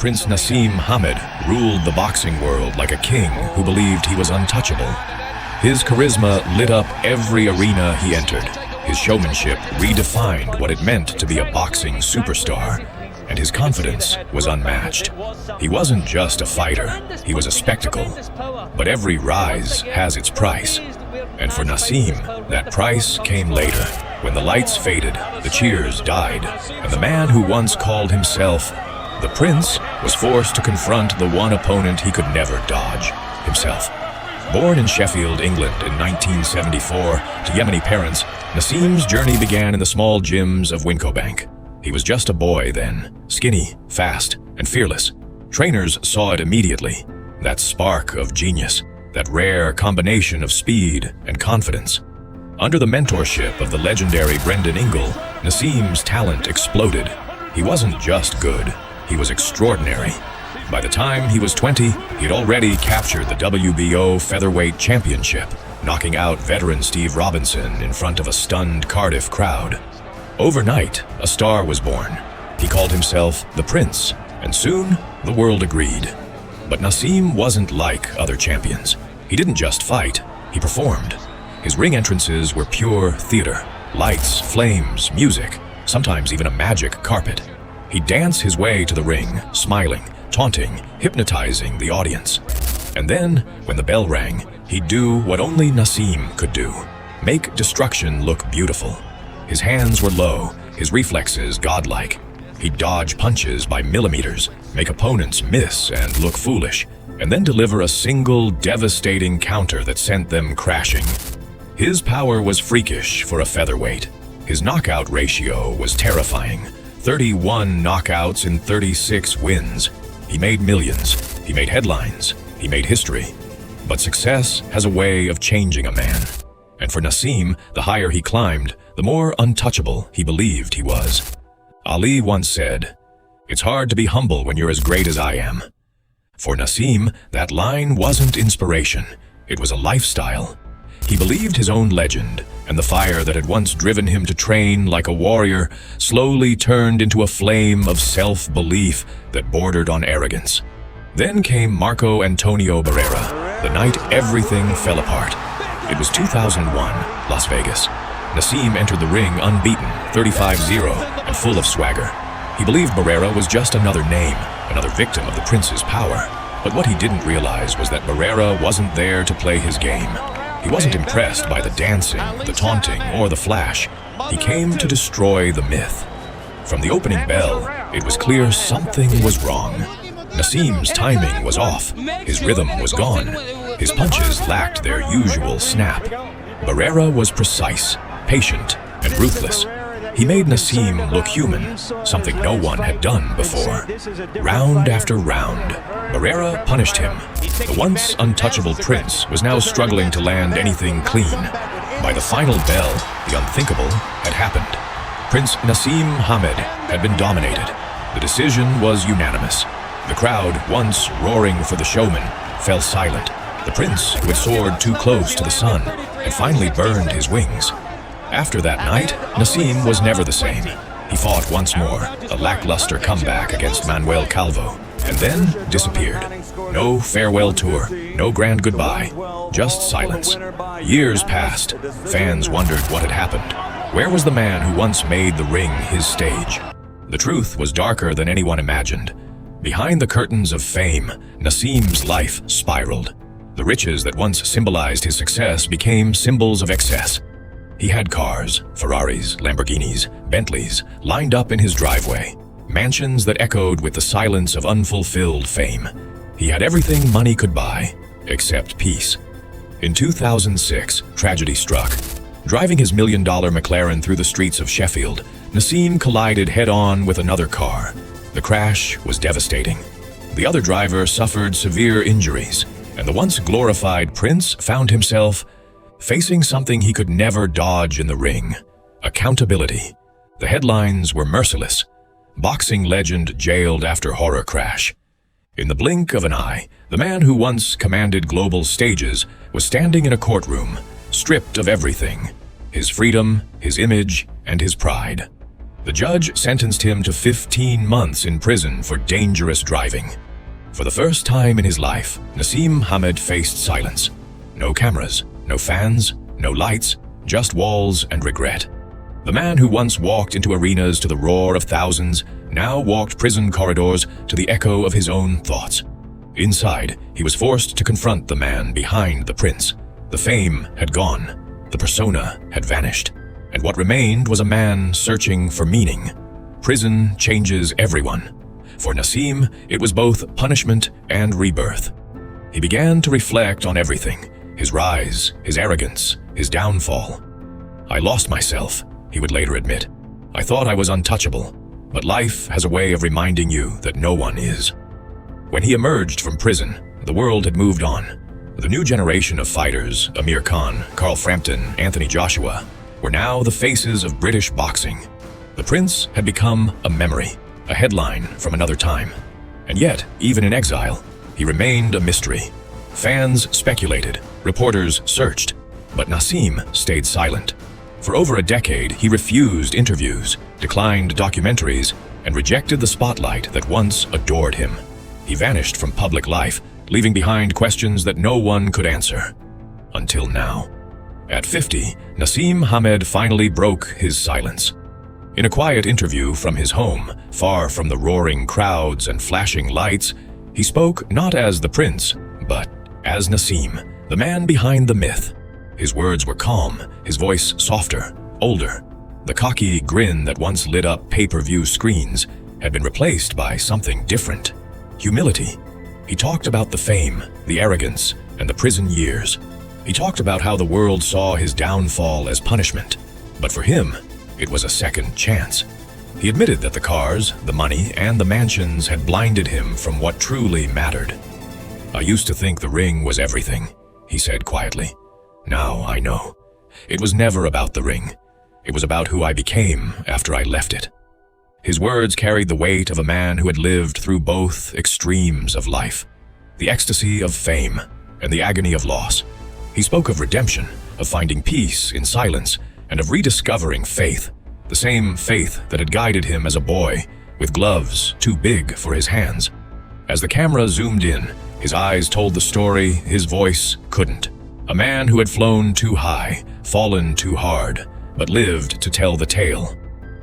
Prince Naseem Hamed ruled the boxing world like a king who believed he was untouchable. His charisma lit up every arena he entered. His showmanship redefined what it meant to be a boxing superstar, and his confidence was unmatched. He wasn't just a fighter, he was a spectacle. But every rise has its price. And for Naseem, that price came later. When the lights faded, the cheers died, and the man who once called himself the Prince was forced to confront the one opponent he could never dodge, himself. Born in Sheffield, England in 1974 to Yemeni parents, Naseem's journey began in the small gyms of Wincobank. He was just a boy then, skinny, fast, and fearless. Trainers saw it immediately, that spark of genius, that rare combination of speed and confidence. Under the mentorship of the legendary Brendan Ingle, Naseem's talent exploded. He wasn't just good, he was extraordinary. By the time he was 20, he'd already captured the WBO featherweight championship, knocking out veteran Steve Robinson in front of a stunned Cardiff crowd. Overnight, a star was born. He called himself the Prince, and soon the world agreed. But Naseem wasn't like other champions. He didn't just fight, he performed. His ring entrances were pure theater. Lights, flames, music, sometimes even a magic carpet. He'd dance his way to the ring, smiling, taunting, hypnotizing the audience. And then, when the bell rang, he'd do what only Naseem could do: make destruction look beautiful. His hands were low, his reflexes godlike. He'd dodge punches by millimeters, make opponents miss and look foolish, and then deliver a single devastating counter that sent them crashing. His power was freakish for a featherweight. His knockout ratio was terrifying: 31 knockouts in 36 wins. He made millions, he made headlines, he made history. But success has a way of changing a man. And for Naseem, the higher he climbed, the more untouchable he believed he was. Ali once said, "It's hard to be humble when you're as great as I am." For Naseem, that line wasn't inspiration, it was a lifestyle. He believed his own legend, and the fire that had once driven him to train like a warrior slowly turned into a flame of self-belief that bordered on arrogance. Then came Marco Antonio Barrera, the night everything fell apart. It was 2001, Las Vegas. Naseem entered the ring unbeaten, 35-0, and full of swagger. He believed Barrera was just another name, another victim of the Prince's power. But what he didn't realize was that Barrera wasn't there to play his game. He wasn't impressed by the dancing, the taunting, or the flash. He came to destroy the myth. From the opening bell, it was clear something was wrong. Naseem's timing was off. His rhythm was gone. His punches lacked their usual snap. Barrera was precise, patient, and ruthless. He made Naseem look human, something no one had done before. Round after round, Barrera punished him. The once untouchable Prince was now struggling to land anything clean. By the final bell, the unthinkable had happened. Prince Naseem Hamed had been dominated. The decision was unanimous. The crowd, once roaring for the showman, fell silent. The prince, who had soared too close to the sun, had finally burned his wings. After that night, Naseem was never the same. He fought once more, a lackluster comeback against Manuel Calvo, and then disappeared. No farewell tour, no grand goodbye, just silence. Years passed. Fans wondered what had happened. Where was the man who once made the ring his stage? The truth was darker than anyone imagined. Behind the curtains of fame, Naseem's life spiraled. The riches that once symbolized his success became symbols of excess. He had cars, Ferraris, Lamborghinis, Bentleys, lined up in his driveway, mansions that echoed with the silence of unfulfilled fame. He had everything money could buy, except peace. In 2006, tragedy struck. Driving his million-dollar McLaren through the streets of Sheffield, Naseem collided head-on with another car. The crash was devastating. The other driver suffered severe injuries, and the once glorified Prince found himself facing something he could never dodge in the ring: accountability. The headlines were merciless. Boxing legend jailed after horror crash. In the blink of an eye, the man who once commanded global stages was standing in a courtroom, stripped of everything: his freedom, his image, and his pride. The judge sentenced him to 15 months in prison for dangerous driving. For the first time in his life, Naseem Hamed faced silence. No cameras, no fans, no lights, just walls and regret. The man who once walked into arenas to the roar of thousands now walked prison corridors to the echo of his own thoughts. Inside, he was forced to confront the man behind the prince. The fame had gone, the persona had vanished, and what remained was a man searching for meaning. Prison changes everyone. For Naseem, it was both punishment and rebirth. He began to reflect on everything, his rise, his arrogance, his downfall. "I lost myself," he would later admit. "I thought I was untouchable, but life has a way of reminding you that no one is." When he emerged from prison, the world had moved on. The new generation of fighters, Amir Khan, Carl Frampton, Anthony Joshua, were now the faces of British boxing. The prince had become a memory, a headline from another time. And yet, even in exile, he remained a mystery. Fans speculated, reporters searched, but Naseem stayed silent. For over a decade, he refused interviews, declined documentaries, and rejected the spotlight that once adored him. He vanished from public life, leaving behind questions that no one could answer. Until now. At 50, Naseem Hamed finally broke his silence. In a quiet interview from his home, far from the roaring crowds and flashing lights, he spoke not as the prince, but as Naseem, the man behind the myth. His words were calm, his voice softer, older. The cocky grin that once lit up pay-per-view screens had been replaced by something different. Humility. He talked about the fame, the arrogance, and the prison years. He talked about how the world saw his downfall as punishment. But for him, it was a second chance. He admitted that the cars, the money, and the mansions had blinded him from what truly mattered. "I used to think the ring was everything," he said quietly. "Now I know. It was never about the ring. It was about who I became after I left it." His words carried the weight of a man who had lived through both extremes of life, the ecstasy of fame and the agony of loss. He spoke of redemption, of finding peace in silence, and of rediscovering faith, the same faith that had guided him as a boy, with gloves too big for his hands. As the camera zoomed in, his eyes told the story his voice couldn't. A man who had flown too high, fallen too hard, but lived to tell the tale.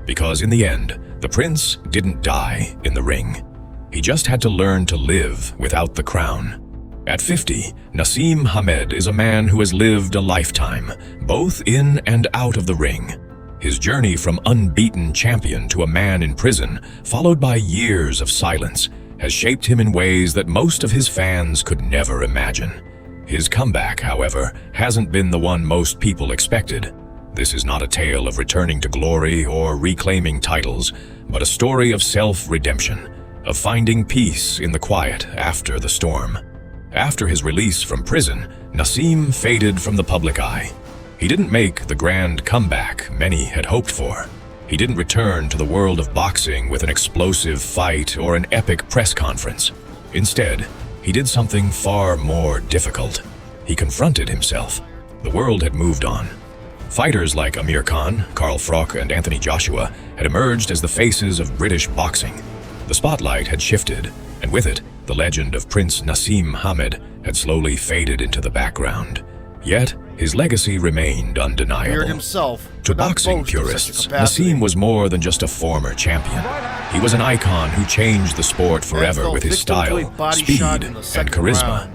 Because in the end, the prince didn't die in the ring. He just had to learn to live without the crown. At 50, Naseem Hamed is a man who has lived a lifetime, both in and out of the ring. His journey from unbeaten champion to a man in prison, followed by years of silence, has shaped him in ways that most of his fans could never imagine. His comeback, however, hasn't been the one most people expected. This is not a tale of returning to glory or reclaiming titles, but a story of self-redemption, of finding peace in the quiet after the storm. After his release from prison, Naseem faded from the public eye. He didn't make the grand comeback many had hoped for. He didn't return to the world of boxing with an explosive fight or an epic press conference. Instead, he did something far more difficult. He confronted himself. The world had moved on. Fighters like Amir Khan, Carl Frampton, and Anthony Joshua had emerged as the faces of British boxing. The spotlight had shifted, and with it, the legend of Prince Naseem Hamed had slowly faded into the background. Yet, his legacy remained undeniable. To boxing purists, Naseem was more than just a former champion. He was an icon who changed the sport forever with his style, speed, and charisma.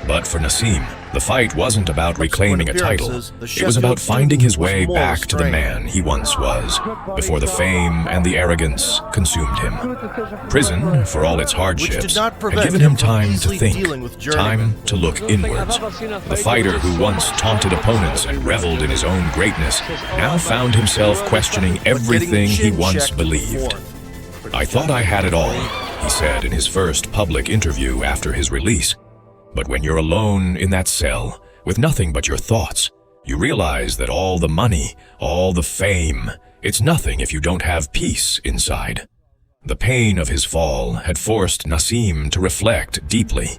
But for Naseem, the fight wasn't about reclaiming a title. It was about finding his way back to the man he once was, before the fame and the arrogance consumed him. Prison, for all its hardships, had given him time to think, time to look inwards. The fighter who once taunted opponents and reveled in his own greatness now found himself questioning everything he once believed. "I thought I had it all," he said in his first public interview after his release. But when you're alone in that cell, with nothing but your thoughts, you realize that all the money, all the fame, it's nothing if you don't have peace inside. The pain of his fall had forced Naseem to reflect deeply.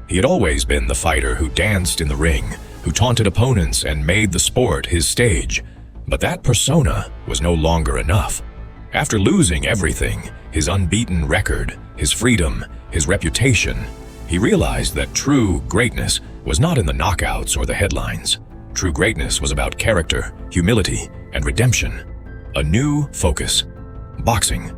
He had always been the fighter who danced in the ring, who taunted opponents and made the sport his stage. But that persona was no longer enough. After losing everything, his unbeaten record, his freedom, his reputation, he realized that true greatness was not in the knockouts or the headlines. True greatness was about character, humility, and redemption. A new focus. Boxing.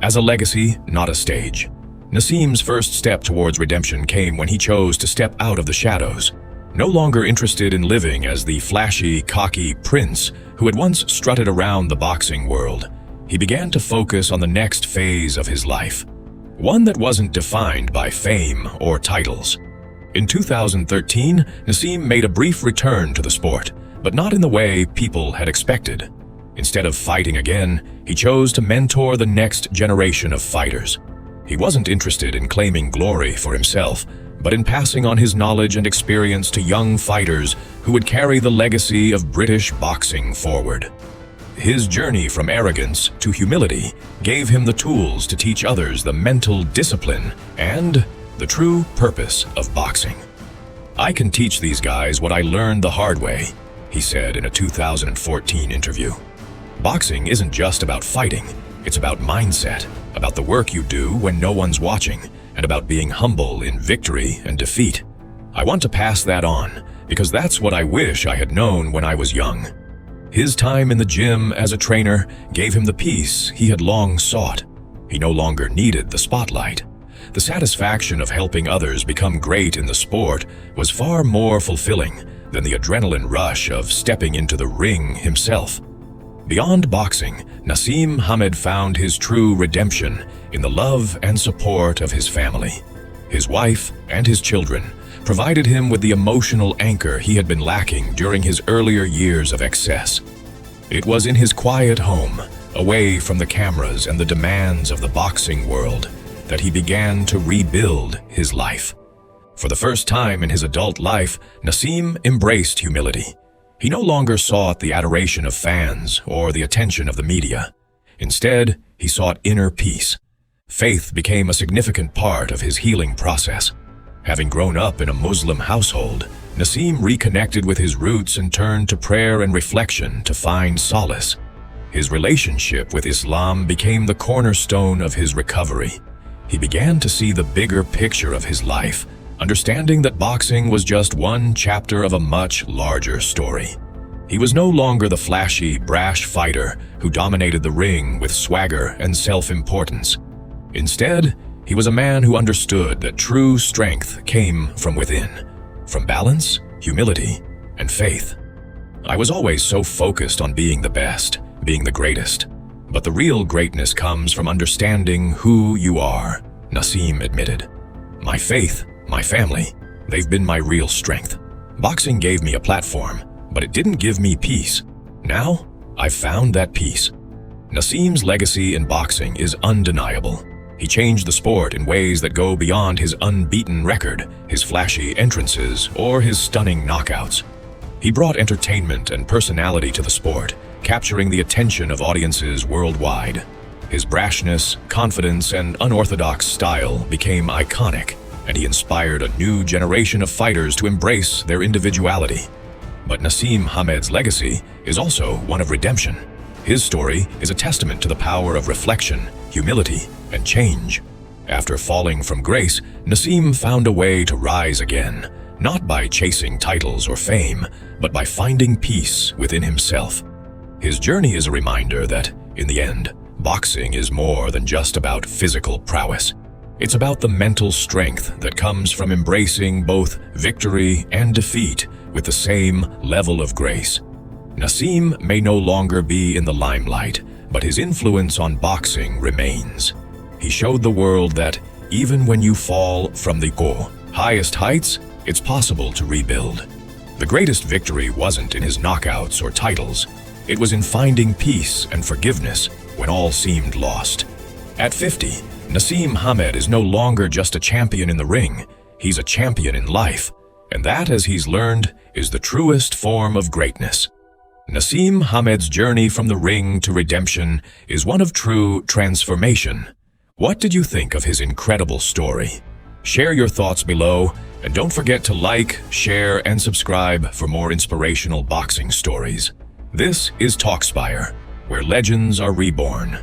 As a legacy, not a stage. Naseem's first step towards redemption came when he chose to step out of the shadows. No longer interested in living as the flashy, cocky prince who had once strutted around the boxing world, he began to focus on the next phase of his life. One that wasn't defined by fame or titles. In 2013, Naseem made a brief return to the sport, but not in the way people had expected. Instead of fighting again, he chose to mentor the next generation of fighters. He wasn't interested in claiming glory for himself, but in passing on his knowledge and experience to young fighters who would carry the legacy of British boxing forward. His journey from arrogance to humility gave him the tools to teach others the mental discipline and the true purpose of boxing. "I can teach these guys what I learned the hard way," he said in a 2014 interview. Boxing isn't just about fighting, it's about mindset, about the work you do when no one's watching, and about being humble in victory and defeat. I want to pass that on, because that's what I wish I had known when I was young. His time in the gym as a trainer gave him the peace he had long sought. He no longer needed the spotlight. The satisfaction of helping others become great in the sport was far more fulfilling than the adrenaline rush of stepping into the ring himself. Beyond boxing, Naseem Hamed found his true redemption in the love and support of his family. His wife and his children provided him with the emotional anchor he had been lacking during his earlier years of excess. It was in his quiet home, away from the cameras and the demands of the boxing world, that he began to rebuild his life. For the first time in his adult life, Naseem embraced humility. He no longer sought the adoration of fans or the attention of the media. Instead, he sought inner peace. Faith became a significant part of his healing process. Having grown up in a Muslim household, Naseem reconnected with his roots and turned to prayer and reflection to find solace. His relationship with Islam became the cornerstone of his recovery. He began to see the bigger picture of his life, understanding that boxing was just one chapter of a much larger story. He was no longer the flashy, brash fighter who dominated the ring with swagger and self-importance. Instead, he was a man who understood that true strength came from within, from balance, humility, and faith. "I was always so focused on being the best, being the greatest. But the real greatness comes from understanding who you are," Naseem admitted. "My faith, my family, they've been my real strength. Boxing gave me a platform, but it didn't give me peace. Now, I've found that peace." Naseem's legacy in boxing is undeniable. He changed the sport in ways that go beyond his unbeaten record, his flashy entrances, or his stunning knockouts. He brought entertainment and personality to the sport, capturing the attention of audiences worldwide. His brashness, confidence, and unorthodox style became iconic, and he inspired a new generation of fighters to embrace their individuality. But Naseem Hamed's legacy is also one of redemption. His story is a testament to the power of reflection, humility, and change. After falling from grace, Naseem found a way to rise again, not by chasing titles or fame, but by finding peace within himself. His journey is a reminder that, in the end, boxing is more than just about physical prowess. It's about the mental strength that comes from embracing both victory and defeat with the same level of grace. Naseem may no longer be in the limelight, but his influence on boxing remains. He showed the world that, even when you fall from the highest heights, it's possible to rebuild. The greatest victory wasn't in his knockouts or titles. It was in finding peace and forgiveness when all seemed lost. At 50, Naseem Hamed is no longer just a champion in the ring, he's a champion in life, and that, as he's learned, is the truest form of greatness. Naseem Hamed's journey from the ring to redemption is one of true transformation. What did you think of his incredible story? Share your thoughts below, and don't forget to like, share, and subscribe for more inspirational boxing stories. This is Spire, where legends are reborn.